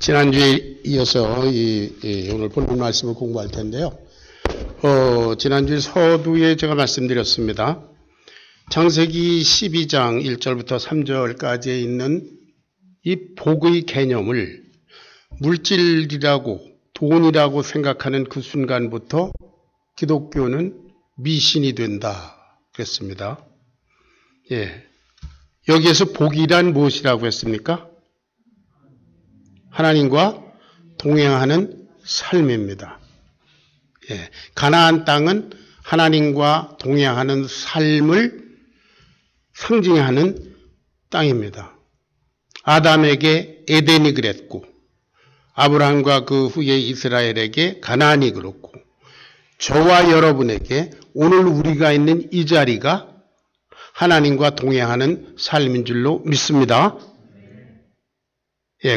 지난주에 이어서 오늘 본문 말씀을 공부할 텐데요. 지난주에 서두에 제가 말씀드렸습니다. 창세기 12장 1절부터 3절까지에 있는 이 복의 개념을 물질이라고 돈이라고 생각하는 그 순간부터 기독교는 미신이 된다 그랬습니다. 여기에서 복이란 무엇이라고 했습니까? 하나님과 동행하는 삶입니다. 가나안 땅은 하나님과 동행하는 삶을 상징하는 땅입니다. 아담에게 에덴이 그랬고 아브라함과 그 후에 이스라엘에게 가나안이 그렇고 저와 여러분에게 오늘 우리가 있는 이 자리가 하나님과 동행하는 삶인 줄로 믿습니다.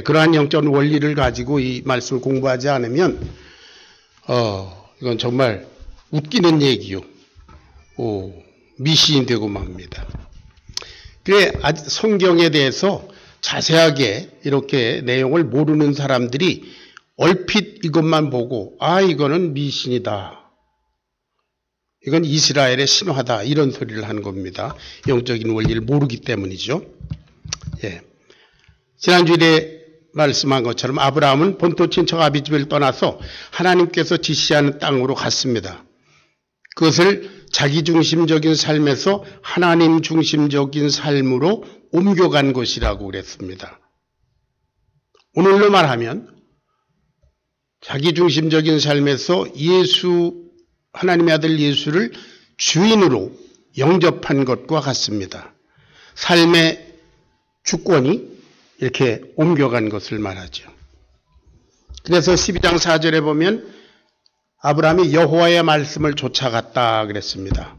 그러한 영적 원리를 가지고 이 말씀을 공부하지 않으면 이건 정말 웃기는 얘기요. 미신이 되고 맙니다. 그래 성경에 대해서 자세하게 이렇게 내용을 모르는 사람들이 얼핏 이것만 보고 이거는 미신이다. 이건 이스라엘의 신화다. 이런 소리를 하는 겁니다. 영적인 원리를 모르기 때문이죠. 지난주에 말씀한 것처럼 아브라함은 본토 친척 아비집을 떠나서 하나님께서 지시하는 땅으로 갔습니다. 그것을 자기중심적인 삶에서 하나님 중심적인 삶으로 옮겨간 것이라고 그랬습니다. 오늘로 말하면 자기중심적인 삶에서 하나님의 아들 예수를 주인으로 영접한 것과 같습니다. 삶의 주권이 이렇게 옮겨간 것을 말하죠. 그래서 12장 4절에 보면 아브라함이 여호와의 말씀을 쫓아갔다 그랬습니다.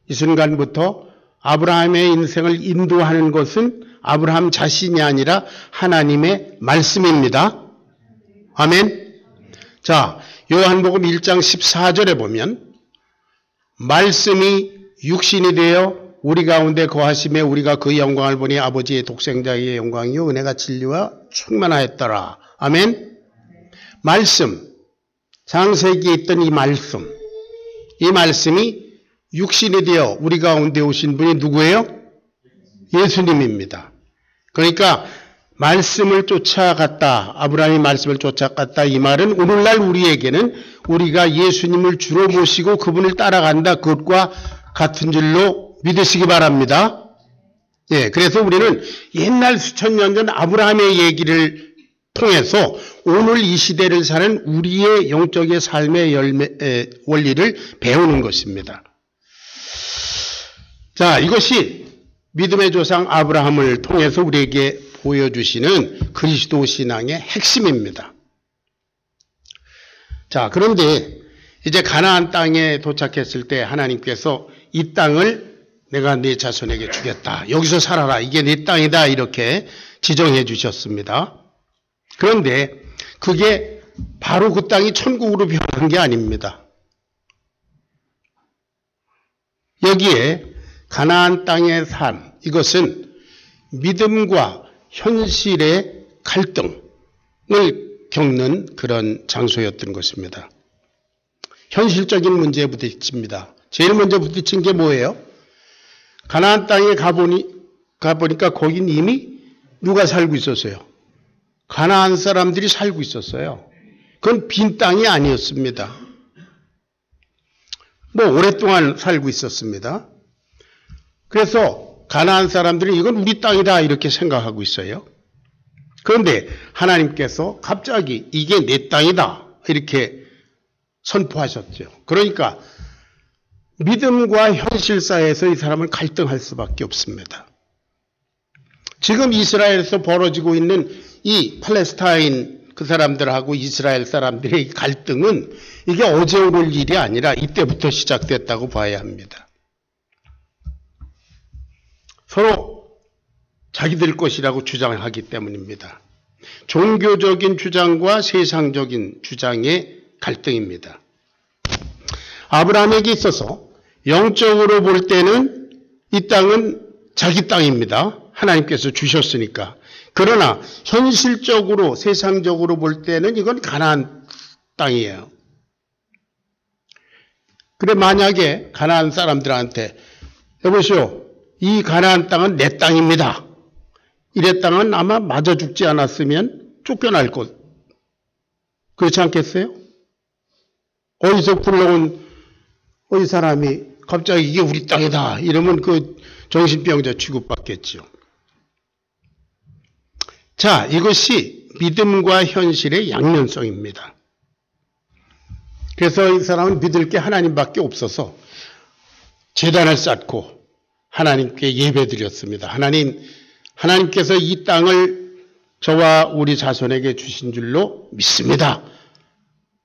이 순간부터 아브라함의 인생을 인도하는 것은 아브라함 자신이 아니라 하나님의 말씀입니다. 아멘. 자, 요한복음 1장 14절에 보면 말씀이 육신이 되어 우리 가운데 거하심에 우리가 그 영광을 보니 아버지의 독생자의 영광이요 은혜가 진리와 충만하였더라. 아멘. 말씀, 창세기에 있던 이 말씀이 육신이 되어 우리 가운데 오신 분이 누구예요? 예수님입니다. 그러니까 말씀을 쫓아갔다. 아브라함이 말씀을 쫓아갔다. 이 말은 오늘날 우리에게는 우리가 예수님을 주로 모시고 그분을 따라간다. 그것과 같은 줄로 믿으시기 바랍니다. 그래서 우리는 옛날 수천 년 전 아브라함의 얘기를 통해서 오늘 이 시대를 사는 우리의 영적의 삶의 원리를 배우는 것입니다. 자, 이것이 믿음의 조상 아브라함을 통해서 우리에게 보여주시는 그리스도 신앙의 핵심입니다. 자, 그런데 이제 가나안 땅에 도착했을 때 하나님께서 이 땅을 내가 네 자손에게 주겠다. 여기서 살아라. 이게 네 땅이다. 이렇게 지정해 주셨습니다. 그런데 그게 바로 그 땅이 천국으로 변한 게 아닙니다. 여기에 가나안 땅의 삶, 이것은 믿음과 현실의 갈등을 겪는 그런 장소였던 것입니다. 현실적인 문제에 부딪힙니다. 제일 먼저 부딪힌 게 뭐예요? 가나안 땅에 가보니까 거긴 이미 누가 살고 있었어요? 가나안 사람들이 살고 있었어요. 그건 빈 땅이 아니었습니다. 오랫동안 살고 있었습니다. 그래서 가나안 사람들이 이건 우리 땅이다 이렇게 생각하고 있어요. 그런데 하나님께서 갑자기 이게 내 땅이다 이렇게 선포하셨죠. 그러니까 믿음과 현실 사이에서 이 사람을 갈등할 수밖에 없습니다. 지금 이스라엘에서 벌어지고 있는 이 팔레스타인 그 사람들하고 이스라엘 사람들의 갈등은 이게 어제 오늘 일이 아니라 이때부터 시작됐다고 봐야 합니다. 서로 자기들 것이라고 주장하기 때문입니다. 종교적인 주장과 세상적인 주장의 갈등입니다. 아브라함에게 있어서 영적으로 볼 때는 이 땅은 자기 땅입니다. 하나님께서 주셨으니까. 그러나 현실적으로 세상적으로 볼 때는 이건 가나안 땅이에요. 그래 만약에 가나안 사람들한테 여보시오 이 가나안 땅은 내 땅입니다. 이랬다면 아마 맞아 죽지 않았으면 쫓겨날 것. 그렇지 않겠어요? 어디서 굴러온 이 사람이 갑자기 이게 우리 땅이다 이러면 그 정신병자 취급받겠죠. 자, 이것이 믿음과 현실의 양면성입니다. 그래서 이 사람은 믿을 게 하나님밖에 없어서 제단을 쌓고 하나님께 예배드렸습니다. 하나님께서 이 땅을 저와 우리 자손에게 주신 줄로 믿습니다.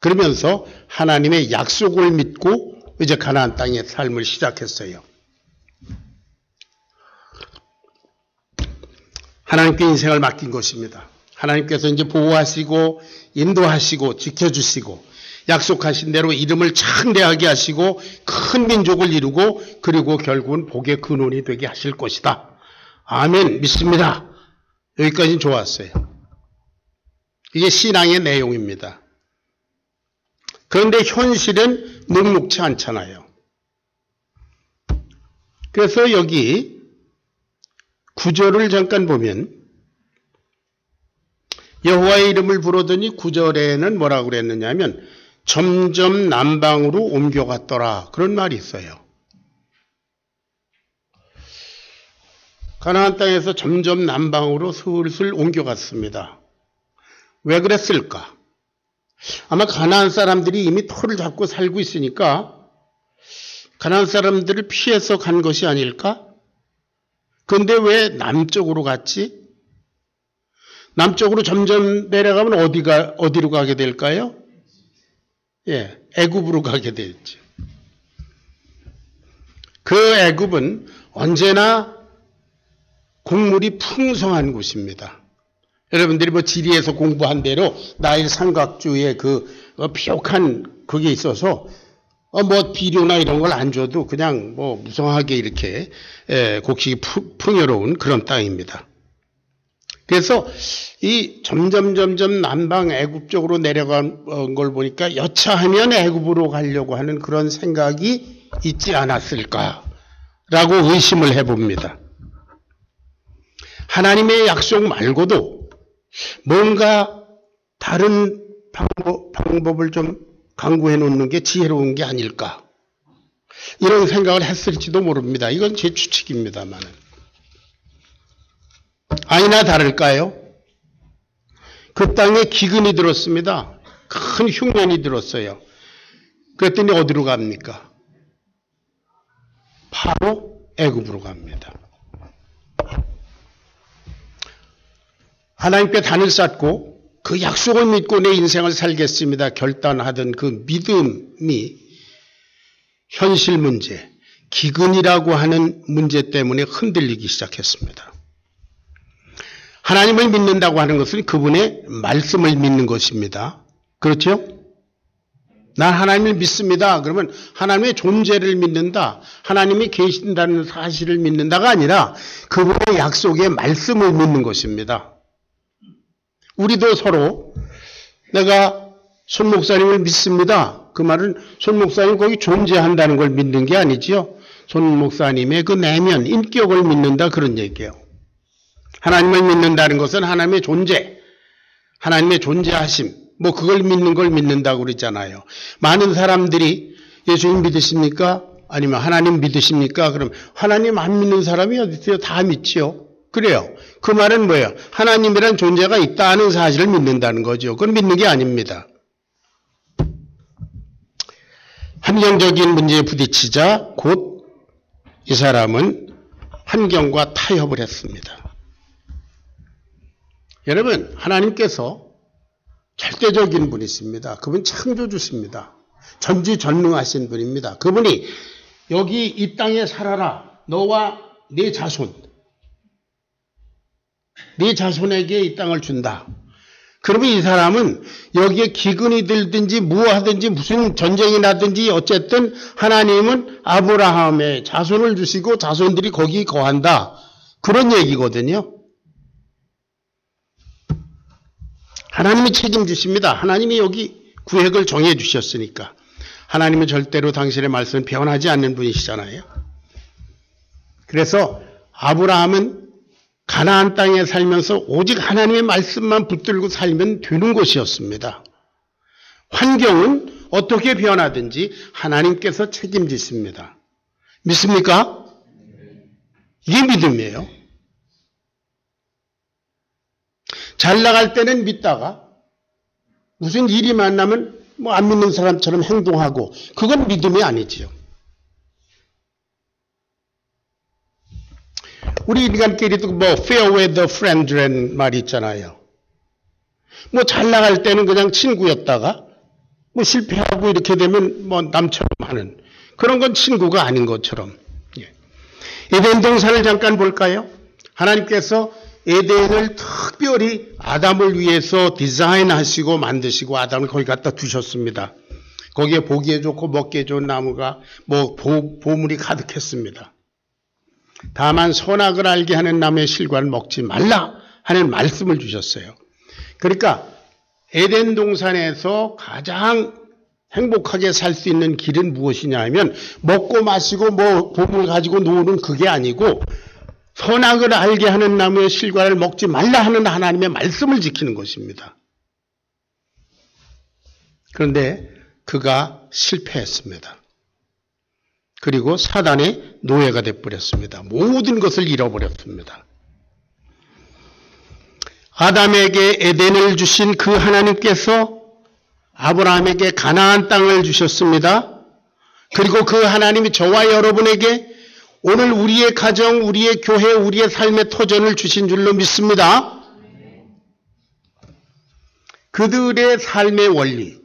그러면서 하나님의 약속을 믿고 이제 가나안 땅의 삶을 시작했어요. 하나님께 인생을 맡긴 것입니다. 하나님께서 이제 보호하시고 인도하시고 지켜주시고 약속하신 대로 이름을 창대하게 하시고 큰 민족을 이루고 그리고 결국은 복의 근원이 되게 하실 것이다. 아멘 믿습니다. 여기까지는 좋았어요. 이게 신앙의 내용입니다. 그런데 현실은 녹록치 않잖아요. 그래서 여기 구절을 잠깐 보면 여호와의 이름을 부르더니 구절에는 뭐라고 그랬느냐 하면 점점 남방으로 옮겨갔더라. 그런 말이 있어요. 가나안 땅에서 점점 남방으로 슬슬 옮겨갔습니다. 왜 그랬을까? 아마 가나안 사람들이 이미 터를 잡고 살고 있으니까 가나안 사람들을 피해서 간 것이 아닐까? 그런데 왜 남쪽으로 갔지? 남쪽으로 점점 내려가면 어디로 가게 될까요? 예, 애굽으로 가게 되었죠. 그 애굽은 언제나 곡물이 풍성한 곳입니다. 여러분들이 뭐 지리에서 공부한 대로 나일 삼각주에 그 비옥한 그게 있어서 뭐 비료나 이런 걸 안 줘도 그냥 뭐 무성하게 이렇게 곡식이 풍요로운 그런 땅입니다. 그래서 이 점점 남방 애굽 쪽으로 내려간 걸 보니까 여차하면 애굽으로 가려고 하는 그런 생각이 있지 않았을까라고 의심을 해봅니다. 하나님의 약속 말고도 뭔가 다른 방법을 좀 강구해 놓는 게 지혜로운 게 아닐까 이런 생각을 했을지도 모릅니다. 이건 제 추측입니다만은. 아니나 다를까요? 그 땅에 기근이 들었습니다. 큰 흉년이 들었어요. 그랬더니 어디로 갑니까? 바로 애굽으로 갑니다. 하나님께 단을 쌓고 그 약속을 믿고 내 인생을 살겠습니다. 결단하던 그 믿음이 현실 문제, 기근이라고 하는 문제 때문에 흔들리기 시작했습니다. 하나님을 믿는다고 하는 것은 그분의 말씀을 믿는 것입니다. 그렇죠? 난 하나님을 믿습니다. 그러면 하나님의 존재를 믿는다. 하나님이 계신다는 사실을 믿는다가 아니라 그분의 약속의 말씀을 믿는 것입니다. 우리도 서로 내가 손 목사님을 믿습니다. 그 말은 손 목사님 거기 존재한다는 걸 믿는 게 아니지요. 손 목사님의 그 내면, 인격을 믿는다 그런 얘기예요. 하나님을 믿는다는 것은 하나님의 존재, 하나님의 존재하심, 뭐 그걸 믿는 걸 믿는다고 그러잖아요. 많은 사람들이 예수님 믿으십니까? 아니면 하나님 믿으십니까? 그럼 하나님 안 믿는 사람이 어디 있어요? 다 믿지요. 그래요. 그 말은 뭐예요? 하나님이란 존재가 있다는 사실을 믿는다는 거죠. 그건 믿는 게 아닙니다. 환경적인 문제에 부딪히자 곧 이 사람은 환경과 타협을 했습니다. 여러분, 하나님께서 절대적인 분이십니다. 그분 창조주십니다. 전지전능하신 분입니다. 그분이 여기 이 땅에 살아라. 너와 네 자손. 네 자손에게 이 땅을 준다. 그러면 이 사람은 여기에 기근이 들든지 무하든지 무슨 전쟁이 나든지 어쨌든 하나님은 아브라함의 자손을 주시고 자손들이 거기 거한다. 그런 얘기거든요. 하나님이 책임지십니다. 하나님이 여기 구획을 정해 주셨으니까. 하나님은 절대로 당신의 말씀을 변하지 않는 분이시잖아요. 그래서 아브라함은 가나안 땅에 살면서 오직 하나님의 말씀만 붙들고 살면 되는 것이었습니다. 환경은 어떻게 변하든지 하나님께서 책임지십니다. 믿습니까? 이게 믿음이에요. 잘 나갈 때는 믿다가 무슨 일이 만나면 뭐 안 믿는 사람처럼 행동하고 그건 믿음이 아니지요. 우리 인간끼리도 뭐 fair weather friend라는 말이 있잖아요. 뭐 잘 나갈 때는 그냥 친구였다가 뭐 실패하고 이렇게 되면 뭐 남처럼 하는 그런 건 친구가 아닌 것처럼. 에덴 동산을 잠깐 볼까요? 하나님께서 에덴을 특별히 아담을 위해서 디자인하시고 만드시고 아담을 거기 갖다 두셨습니다. 거기에 보기에 좋고 먹기에 좋은 나무가 뭐 보물이 가득했습니다. 다만 선악을 알게 하는 나무의 실과를 먹지 말라 하는 말씀을 주셨어요. 그러니까 에덴 동산에서 가장 행복하게 살 수 있는 길은 무엇이냐 하면 먹고 마시고 뭐 보물 가지고 노는 그게 아니고 선악을 알게 하는 나무의 실과를 먹지 말라 하는 하나님의 말씀을 지키는 것입니다. 그런데 그가 실패했습니다. 그리고 사단의 노예가 되어버렸습니다. 모든 것을 잃어버렸습니다. 아담에게 에덴을 주신 그 하나님께서 아브라함에게 가나안 땅을 주셨습니다. 그리고 그 하나님이 저와 여러분에게 오늘 우리의 가정, 우리의 교회, 우리의 삶의 터전을 주신 줄로 믿습니다. 그들의 삶의 원리,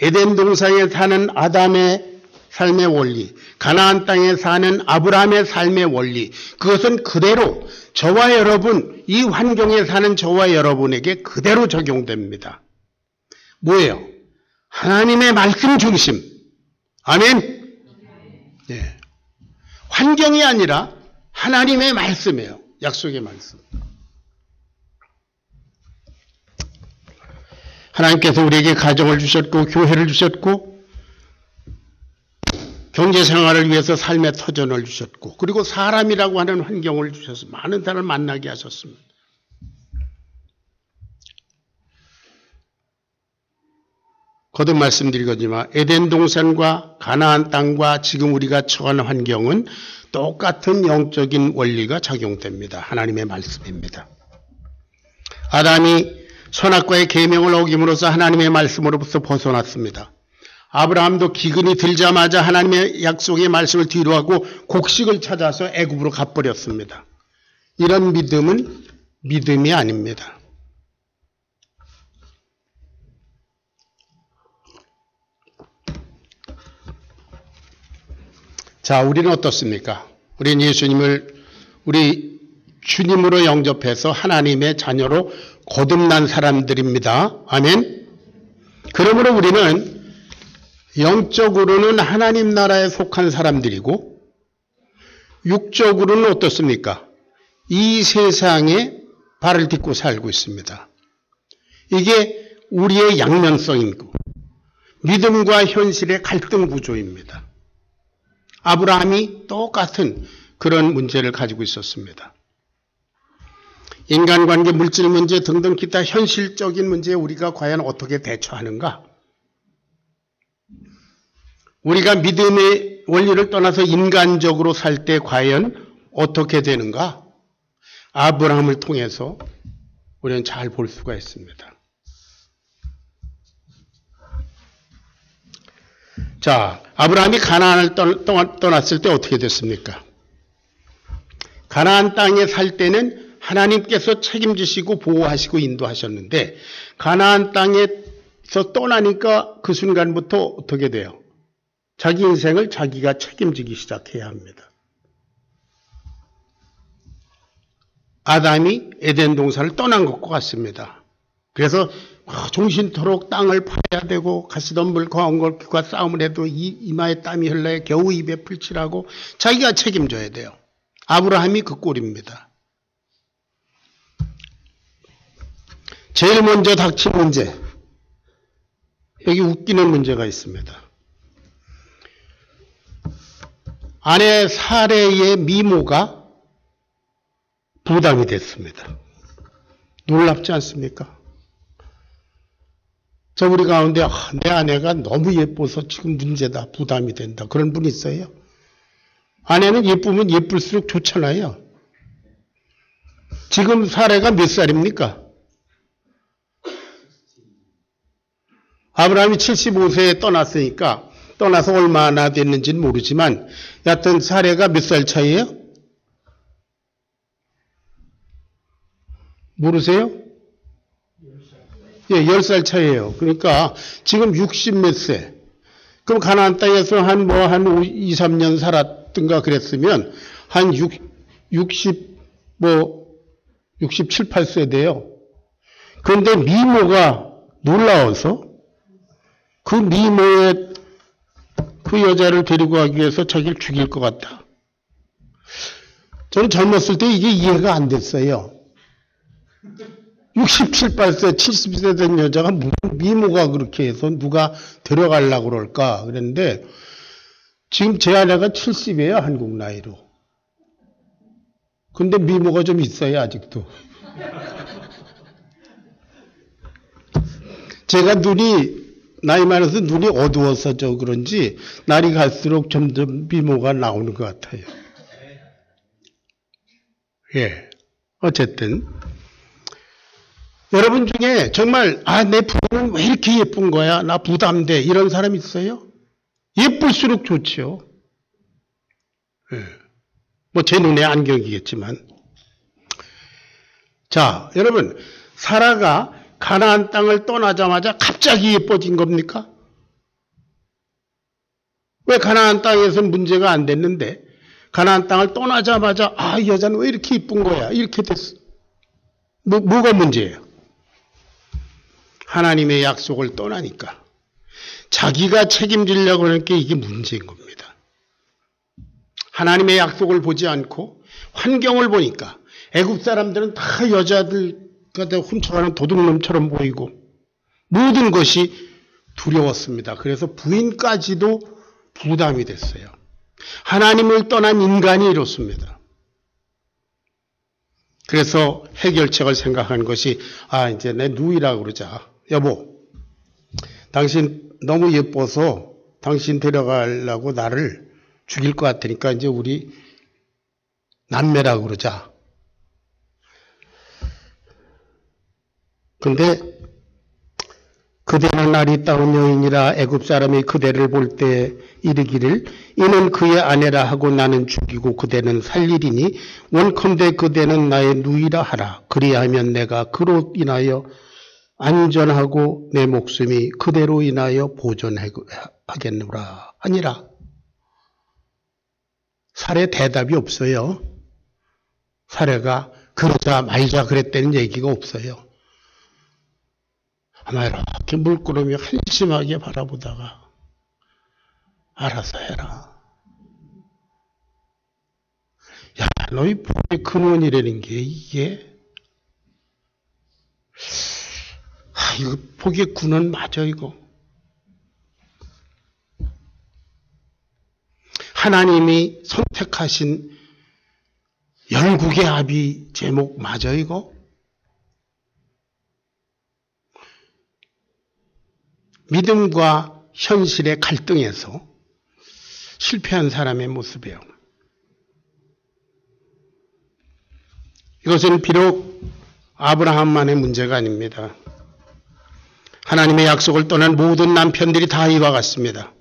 에덴 동산에 사는 아담의 삶의 원리, 가나안 땅에 사는 아브라함의 삶의 원리, 그것은 그대로 저와 여러분, 이 환경에 사는 저와 여러분에게 그대로 적용됩니다. 뭐예요? 하나님의 말씀 중심. 아멘? 네. 환경이 아니라 하나님의 말씀이에요. 약속의 말씀. 하나님께서 우리에게 가정을 주셨고 교회를 주셨고 경제생활을 위해서 삶의 터전을 주셨고 그리고 사람이라고 하는 환경을 주셔서 많은 사람을 만나게 하셨습니다. 거듭 말씀드리거니와 에덴 동산과 가나안 땅과 지금 우리가 처한 환경은 똑같은 영적인 원리가 작용됩니다. 하나님의 말씀입니다. 아담이 선악과의 계명을 어김으로써 하나님의 말씀으로부터 벗어났습니다. 아브라함도 기근이 들자마자 하나님의 약속의 말씀을 뒤로하고 곡식을 찾아서 애굽으로 가버렸습니다. 이런 믿음은 믿음이 아닙니다. 자, 우리는 어떻습니까? 우리는 예수님을 우리 주님으로 영접해서 하나님의 자녀로 거듭난 사람들입니다. 아멘. 그러므로 우리는 영적으로는 하나님 나라에 속한 사람들이고 육적으로는 어떻습니까? 이 세상에 발을 딛고 살고 있습니다. 이게 우리의 양면성이고 믿음과 현실의 갈등 구조입니다. 아브라함이 똑같은 그런 문제를 가지고 있었습니다. 인간관계, 물질 문제 등등 기타 현실적인 문제에 우리가 과연 어떻게 대처하는가? 우리가 믿음의 원리를 떠나서 인간적으로 살 때 과연 어떻게 되는가? 아브라함을 통해서 우리는 잘 볼 수가 있습니다. 자, 아브라함이 가나안을 떠났을 때 어떻게 됐습니까? 가나안 땅에 살 때는 하나님께서 책임지시고 보호하시고 인도하셨는데 가나안 땅에서 떠나니까 그 순간부터 어떻게 돼요? 자기 인생을 자기가 책임지기 시작해야 합니다. 아담이 에덴 동산을 떠난 것과 같습니다. 그래서 종신토록 땅을 파야 되고 가시덤불 거한걸과 싸움을 해도 이마에 땀이 흘러야 겨우 입에 풀칠하고 자기가 책임져야 돼요. 아브라함이 그 꼴입니다. 제일 먼저 닥친 문제. 여기 웃기는 문제가 있습니다. 아내 사례의 미모가 부담이 됐습니다. 놀랍지 않습니까? 저 우리 가운데 내 아내가 너무 예뻐서 지금 문제다, 부담이 된다, 그런 분 있어요? 아내는 예쁘면 예쁠수록 좋잖아요. 지금 사례가 몇 살입니까? 아브라함이 75세에 떠났으니까, 떠나서 얼마나 됐는지는 모르지만 여하튼 사례가 몇 살 차이예요? 모르세요? 예, 10살 차이예요. 그러니까 지금 60 몇 세. 그럼 가나안 땅에서 한 2, 3년 살았든가 그랬으면 한 67, 8세 돼요. 그런데 미모가 놀라워서 그 미모에 그 여자를 데리고 가기 위해서 자기를 죽일 것 같다. 저는 젊었을 때 이게 이해가 안 됐어요. 67, 8세, 70세 된 여자가 무슨 미모가 그렇게 해서 누가 데려가려고 그럴까 그랬는데 지금 제 아내가 70이에요. 한국 나이로. 근데 미모가 좀 있어요. 아직도. 제가 나이 많아서 눈이 어두워서 그런지 날이 갈수록 점점 미모가 나오는 것 같아요. 예. 어쨌든 여러분 중에 정말 내 부모는 왜 이렇게 예쁜 거야? 나 부담돼. 이런 사람 있어요? 예쁠수록 좋죠. 예. 제 눈에 안경이겠지만. 자, 여러분, 사라가 가나안 땅을 떠나자마자 갑자기 예뻐진 겁니까? 왜 가나안 땅에서는 문제가 안 됐는데 가나안 땅을 떠나자마자 이 여자는 왜 이렇게 예쁜 거야? 이렇게 됐어. 뭐가 문제예요? 하나님의 약속을 떠나니까 자기가 책임지려고 하는 게 이게 문제인 겁니다. 하나님의 약속을 보지 않고 환경을 보니까 애굽 사람들은 다 여자들과 다 훔쳐가는 도둑놈처럼 보이고 모든 것이 두려웠습니다. 그래서 부인까지도 부담이 됐어요. 하나님을 떠난 인간이 이렇습니다. 그래서 해결책을 생각한 것이 이제 내 누이라고 그러자. 여보, 당신 너무 예뻐서 당신 데려가려고 나를 죽일 것 같으니까 이제 우리 남매라고 그러자. 근데 그대는 아리따운 여인이라 애굽 사람이 그대를 볼 때 이르기를 이는 그의 아내라 하고 나는 죽이고 그대는 살리리니 원컨대 그대는 나의 누이라 하라. 그리하면 내가 그로 인하여 안전하고 내 목숨이 그대로 인하여 보존하겠노라 아니라. 사례 대답이 없어요. 사례가 그러자 말자 그랬다는 얘기가 없어요. 아마 이렇게 물끄러미 한심하게 바라보다가 알아서 해라. 야, 너희 복의 근원이라는 게 이게 이거 복의 근원 맞아 이거. 하나님이 선택하신 열국의 합의 제목 맞아 이거? 믿음과 현실의 갈등에서 실패한 사람의 모습이에요. 이것은 비록 아브라함만의 문제가 아닙니다. 하나님의 약속을 떠난 모든 남편들이 다 이와 같습니다.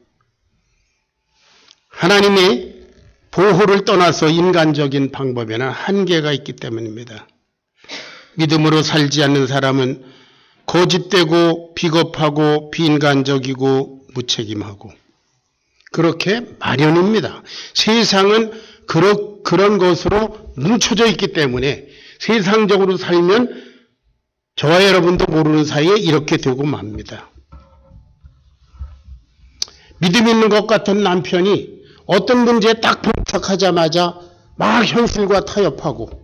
하나님의 보호를 떠나서 인간적인 방법에는 한계가 있기 때문입니다. 믿음으로 살지 않는 사람은 거짓되고 비겁하고 비인간적이고 무책임하고 그렇게 마련입니다. 세상은 그런 것으로 뭉쳐져 있기 때문에 세상적으로 살면 저와 여러분도 모르는 사이에 이렇게 되고 맙니다. 믿음 있는 것 같은 남편이 어떤 문제에 딱 봉착하자마자 막 현실과 타협하고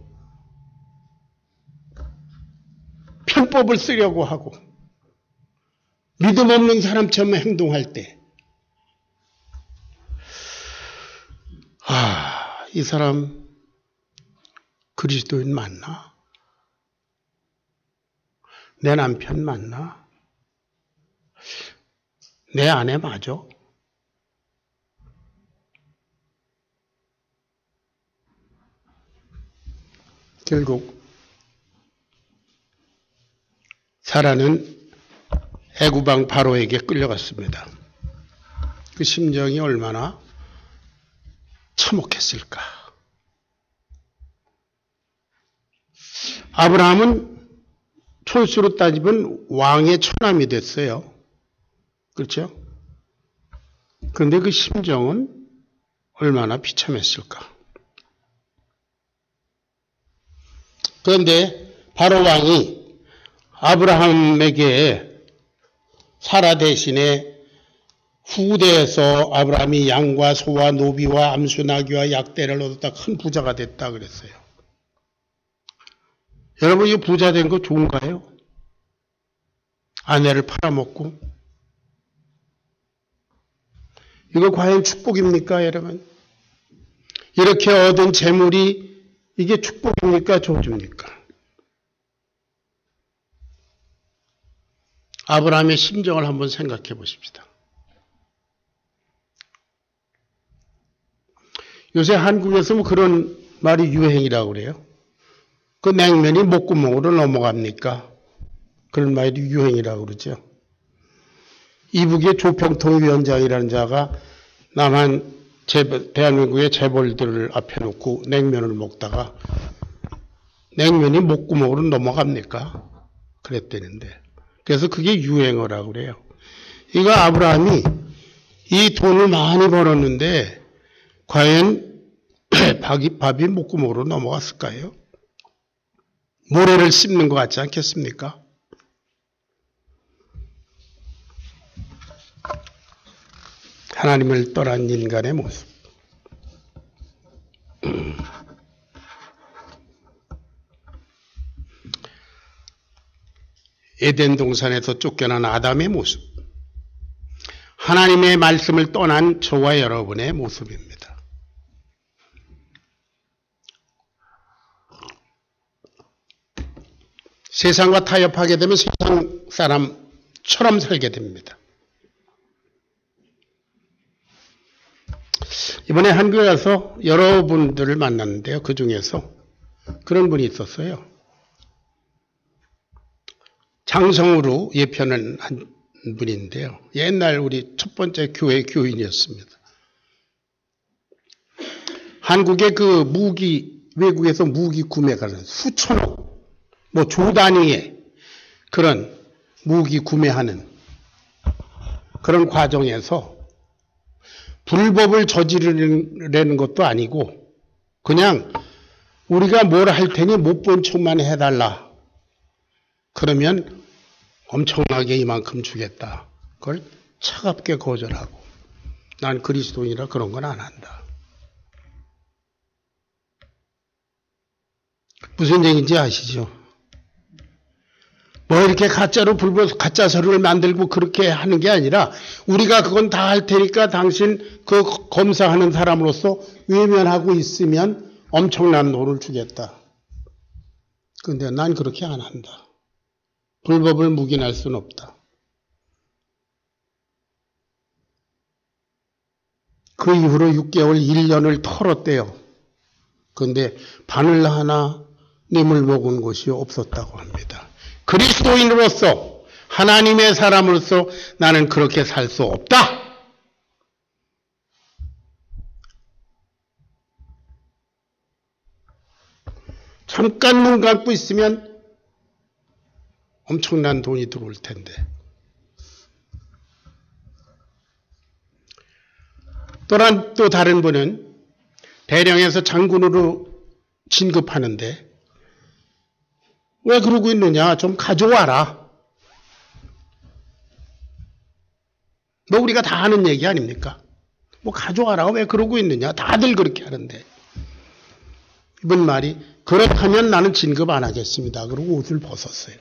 편법을 쓰려고 하고 믿음 없는 사람처럼 행동할 때 이 사람 그리스도인 맞나? 내 남편 맞나? 내 아내 맞아? 결국 사라는 애구방 바로에게 끌려갔습니다. 그 심정이 얼마나 참혹했을까. 아브라함은 촌수로 따지면 왕의 처남이 됐어요. 그렇죠? 그런데 그 심정은 얼마나 비참했을까. 그런데 바로 왕이 아브라함에게 사라 대신에 후대에서 아브라함이 양과 소와 노비와 암수 나귀와 약대를 얻었다 큰 부자가 됐다 그랬어요. 여러분, 이 부자 된 거 좋은가요? 아내를 팔아먹고. 이거 과연 축복입니까, 여러분? 이렇게 얻은 재물이 이게 축복입니까, 저주입니까? 아브라함의 심정을 한번 생각해 보십시다. 요새 한국에서 뭐 그런 말이 유행이라고 그래요. 그 냉면이 목구멍으로 넘어갑니까? 그런 말이 유행이라고 그러죠. 이북의 조평통 위원장이라는 자가 대한민국의 재벌들을 앞에 놓고 냉면을 먹다가 냉면이 목구멍으로 넘어갑니까? 그랬다는데. 그래서 그게 유행어라고 그래요. 이거 아브라함이 이 돈을 많이 벌었는데 과연 밥이 목구멍으로 넘어갔을까요? 모래를 씹는 것 같지 않겠습니까? 하나님을 떠난 인간의 모습. 에덴 동산에서 쫓겨난 아담의 모습. 하나님의 말씀을 떠난 저와 여러분의 모습입니다. 세상과 타협하게 되면 세상 사람처럼 살게 됩니다. 이번에 한국에 가서 여러분들을 만났는데요. 그 중에서 그런 분이 있었어요. 장성으로 예편을 한 분인데요. 옛날 우리 첫 번째 교회 교인이었습니다. 한국의 그 외국에서 무기 구매가 수천억, 뭐 조 단위의 그런 무기 구매하는 그런 과정에서 불법을 저지르려는 것도 아니고 그냥 우리가 뭘 할 테니 못 본 척만 해달라. 그러면 엄청나게 이만큼 주겠다. 그걸 차갑게 거절하고 난 그리스도인이라 그런 건 안 한다. 무슨 얘기인지 아시죠? 뭐 이렇게 가짜 서류를 만들고 그렇게 하는 게 아니라 우리가 그건 다 할 테니까 당신 그 검사하는 사람으로서 외면하고 있으면 엄청난 돈을 주겠다. 그런데 난 그렇게 안 한다. 불법을 묵인할 수는 없다. 그 이후로 6개월, 1년을 털었대요. 그런데 바늘 하나 뇌물 먹은 곳이 없었다고 합니다. 그리스도인으로서 하나님의 사람으로서 나는 그렇게 살 수 없다. 잠깐 눈 감고 있으면 엄청난 돈이 들어올 텐데. 또 다른 분은 대령에서 장군으로 진급하는데 왜 그러고 있느냐? 좀 가져와라. 뭐 우리가 다 하는 얘기 아닙니까? 뭐 가져와라. 왜 그러고 있느냐? 다들 그렇게 하는데. 이번 말이 그렇다면 나는 진급 안 하겠습니다. 그러고 옷을 벗었어요.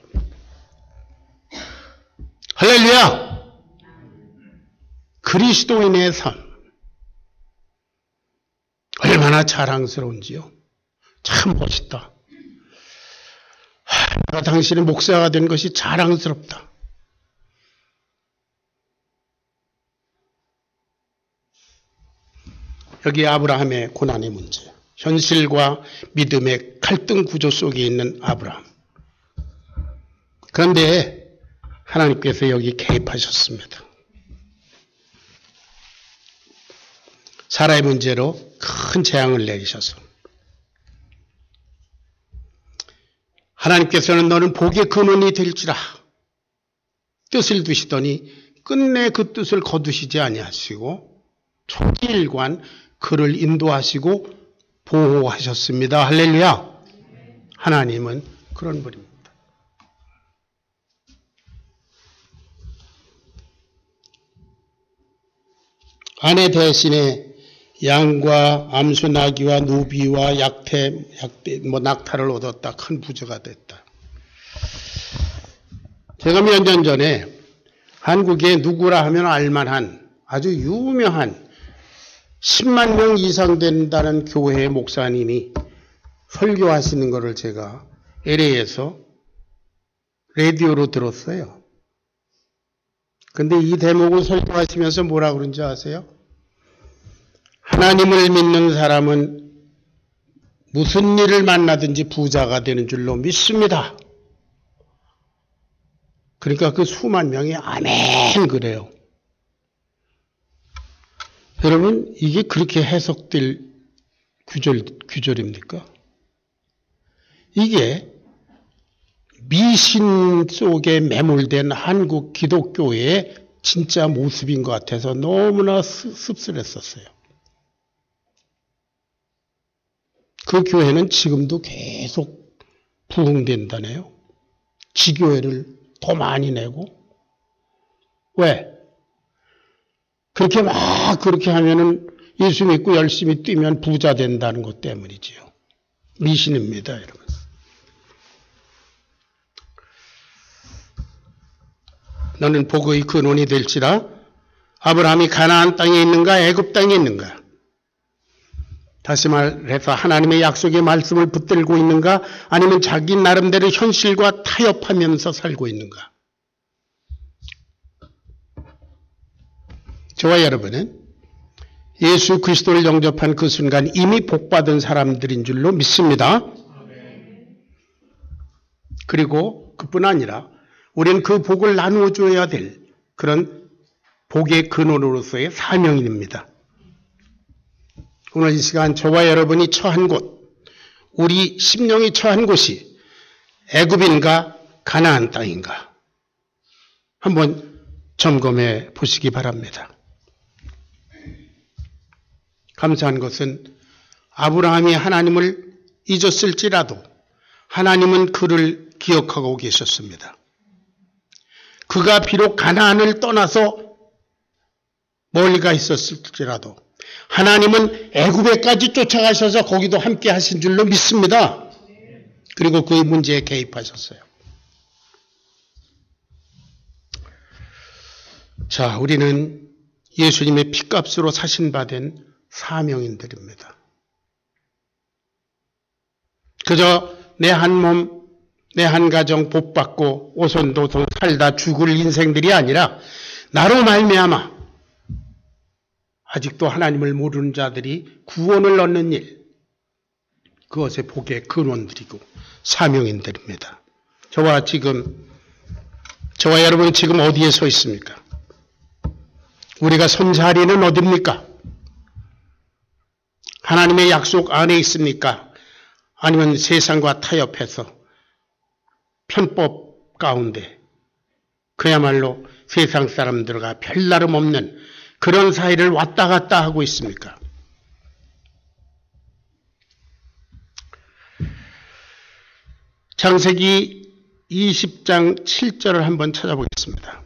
할렐루야! 그리스도인의 삶. 얼마나 자랑스러운지요. 참 멋있다. 내가 당신의 목사가 된 것이 자랑스럽다. 여기 아브라함의 고난의 문제. 현실과 믿음의 갈등 구조 속에 있는 아브라함. 그런데 하나님께서 여기 개입하셨습니다. 사라의 문제로 큰 재앙을 내리셔서 하나님께서는 너는 복의 근원이 될지라 뜻을 두시더니 끝내 그 뜻을 거두시지 아니하시고 초기일관 그를 인도하시고 보호하셨습니다. 할렐루야. 하나님은 그런 분입니다. 아내 대신에 양과 암수 나귀와 누비와 낙타를 얻었다. 큰 부자가 됐다. 제가 몇 년 전에 한국에 누구라 하면 알만한 아주 유명한 10만 명 이상 된다는 교회의 목사님이 설교하시는 것을 제가 LA에서 라디오로 들었어요. 근데 이 대목을 설교하시면서 뭐라 그런지 아세요? 하나님을 믿는 사람은 무슨 일을 만나든지 부자가 되는 줄로 믿습니다. 그러니까 그 수만 명이 아멘 그래요. 여러분 이게 그렇게 해석될 구절입니까? 이게 미신 속에 매몰된 한국 기독교의 진짜 모습인 것 같아서 너무나 씁쓸했었어요. 그 교회는 지금도 계속 부흥된다네요. 지교회를 더 많이 내고. 왜? 그렇게 하면은 예수 믿고 열심히 뛰면 부자 된다는 것 때문이지요. 미신입니다, 여러분. 너는 복의 근원이 될지라. 아브라함이 가나안 땅에 있는가 애굽 땅에 있는가? 다시 말해서 하나님의 약속의 말씀을 붙들고 있는가 아니면 자기 나름대로 현실과 타협하면서 살고 있는가? 저와 여러분은 예수 그리스도를 영접한 그 순간 이미 복받은 사람들인 줄로 믿습니다. 그리고 그뿐 아니라 우리는 그 복을 나누어 줘야 될 그런 복의 근원으로서의 사명인입니다. 오늘 이 시간 저와 여러분이 처한 곳, 우리 심령이 처한 곳이 애굽인가 가나안 땅인가 한번 점검해 보시기 바랍니다. 감사한 것은 아브라함이 하나님을 잊었을지라도 하나님은 그를 기억하고 계셨습니다. 그가 비록 가나안을 떠나서 멀리 가 있었을지라도 하나님은 애굽에까지 쫓아가셔서 거기도 함께 하신 줄로 믿습니다. 그리고 그의 문제에 개입하셨어요. 자, 우리는 예수님의 피값으로 사신받은 사명인들입니다. 그저 내 한 몸, 내 한 가정 복받고 오손도손 살다 죽을 인생들이 아니라 나로 말미암아 아직도 하나님을 모르는 자들이 구원을 얻는 일, 그것의 복의 근원들이고 사명인들입니다. 저와 여러분 지금 어디에 서 있습니까? 우리가 선 자리는 어디입니까? 하나님의 약속 안에 있습니까? 아니면 세상과 타협해서 편법 가운데 그야말로 세상 사람들과 별다름 없는 그런 사이를 왔다 갔다 하고 있습니까? 창세기 20장 7절을 한번 찾아보겠습니다.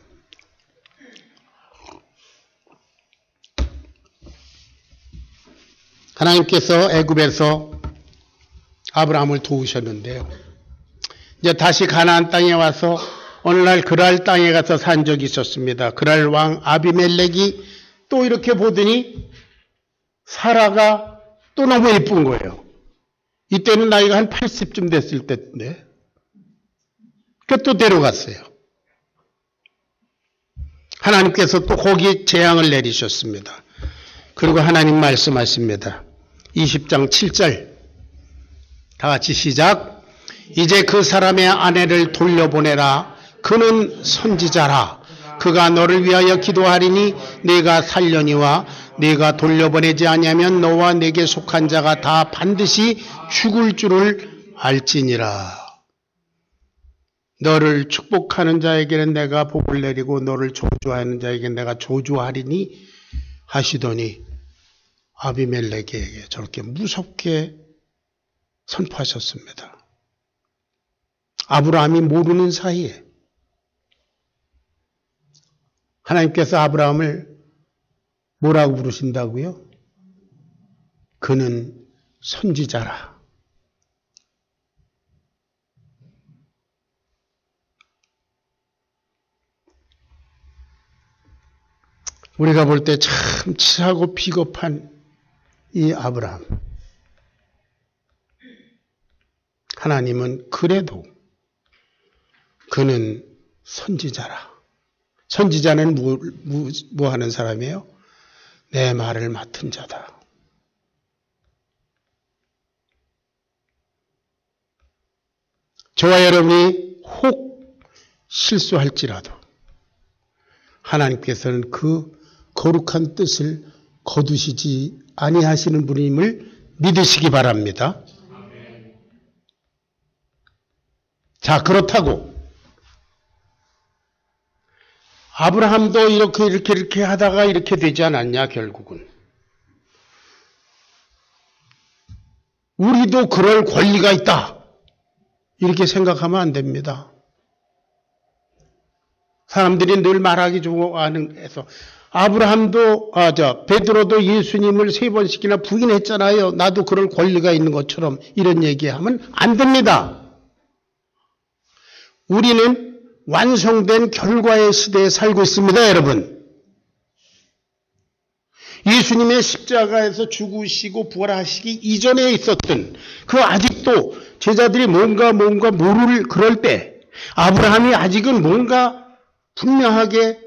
하나님께서 애굽에서 아브라함을 도우셨는데요. 이제 다시 가나안 땅에 와서 오늘날 그랄 땅에 가서 산 적이 있었습니다. 그랄 왕 아비멜렉이 또 이렇게 보더니 사라가 또 너무 예쁜 거예요. 이때는 나이가 한 80쯤 됐을 때인데. 그 또 데려갔어요. 하나님께서 또 거기에 재앙을 내리셨습니다. 그리고 하나님 말씀하십니다. 20장 7절. 다 같이 시작. 이제 그 사람의 아내를 돌려보내라. 그는 선지자라. 그가 너를 위하여 기도하리니 네가 살려니와 네가 돌려보내지 아니하면 너와 네게 속한 자가 다 반드시 죽을 줄을 알지니라. 너를 축복하는 자에게는 내가 복을 내리고 너를 저주하는 자에게는 내가 저주하리니 하시더니 아비멜렉에게 저렇게 무섭게 선포하셨습니다. 아브라함이 모르는 사이에 하나님께서 아브라함을 뭐라고 부르신다고요? 그는 선지자라. 우리가 볼 때 참 치사하고 비겁한 이 아브라함. 하나님은 그래도 그는 선지자라. 선지자는 뭐 하는 사람이에요? 내 말을 맡은 자다. 저와 여러분이 혹 실수할지라도 하나님께서는 그 거룩한 뜻을 거두시지 아니하시는 분임을 믿으시기 바랍니다. 자, 그렇다고 아브라함도 이렇게 하다가 이렇게 되지 않았냐, 결국은. 우리도 그럴 권리가 있다. 이렇게 생각하면 안 됩니다. 사람들이 늘 말하기 좋아하는 해서 아브라함도 베드로도 예수님을 3번씩이나 부인했잖아요. 나도 그럴 권리가 있는 것처럼 이런 얘기하면 안 됩니다. 우리는 완성된 결과의 시대에 살고 있습니다, 여러분. 예수님의 십자가에서 죽으시고 부활하시기 이전에 있었던 그 아직도 제자들이 뭔가 모를 그럴 때 아브라함이 아직은 뭔가 분명하게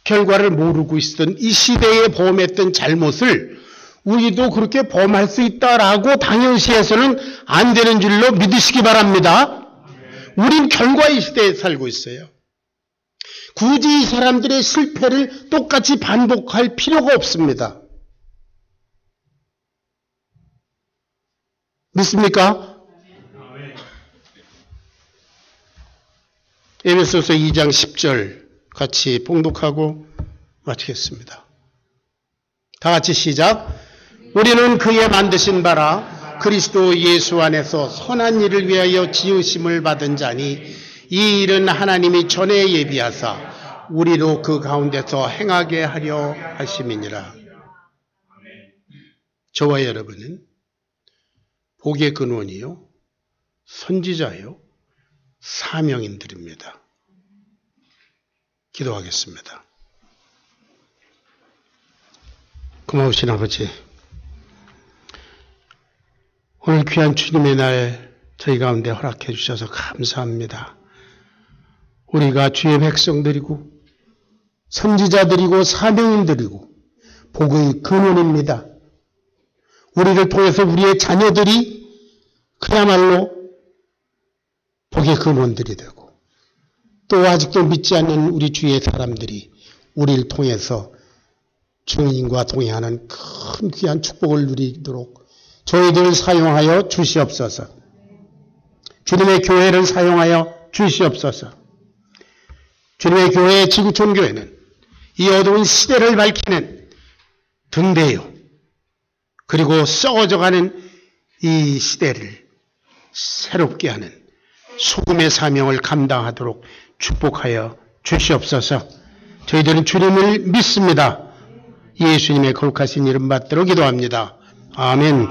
결과를 모르고 있었던 이 시대에 범했던 잘못을 우리도 그렇게 범할 수 있다라고 당연시해서는 안 되는 줄로 믿으시기 바랍니다. 우린 결과의 시대에 살고 있어요. 굳이 이 사람들의 실패를 똑같이 반복할 필요가 없습니다. 믿습니까? 에베소서 2장 10절 같이 봉독하고 마치겠습니다. 다 같이 시작. 우리는 그의 만드신 바라 그리스도 예수 안에서 선한 일을 위하여 지으심을 받은 자니 이 일은 하나님이 전에 예비하사 우리로 그 가운데서 행하게 하려 하심이니라. 저와 여러분은 복의 근원이요, 선지자요, 사명인들입니다. 기도하겠습니다. 고마우신 아버지, 오늘 귀한 주님의 날 저희 가운데 허락해 주셔서 감사합니다. 우리가 주의 백성들이고 선지자들이고 사명인들이고 복의 근원입니다. 우리를 통해서 우리의 자녀들이 그야말로 복의 근원들이 되고 또 아직도 믿지 않는 우리 주위의 사람들이 우리를 통해서 주님과 동행하는 큰 귀한 축복을 누리도록 저희들을 사용하여 주시옵소서. 주님의 교회를 사용하여 주시옵소서. 주님의 교회 지구촌교회는 이 어두운 시대를 밝히는 등대요. 그리고 썩어져가는 이 시대를 새롭게 하는 소금의 사명을 감당하도록 축복하여 주시옵소서. 저희들은 주님을 믿습니다. 예수님의 거룩하신 이름 받들어 기도합니다. 아멘.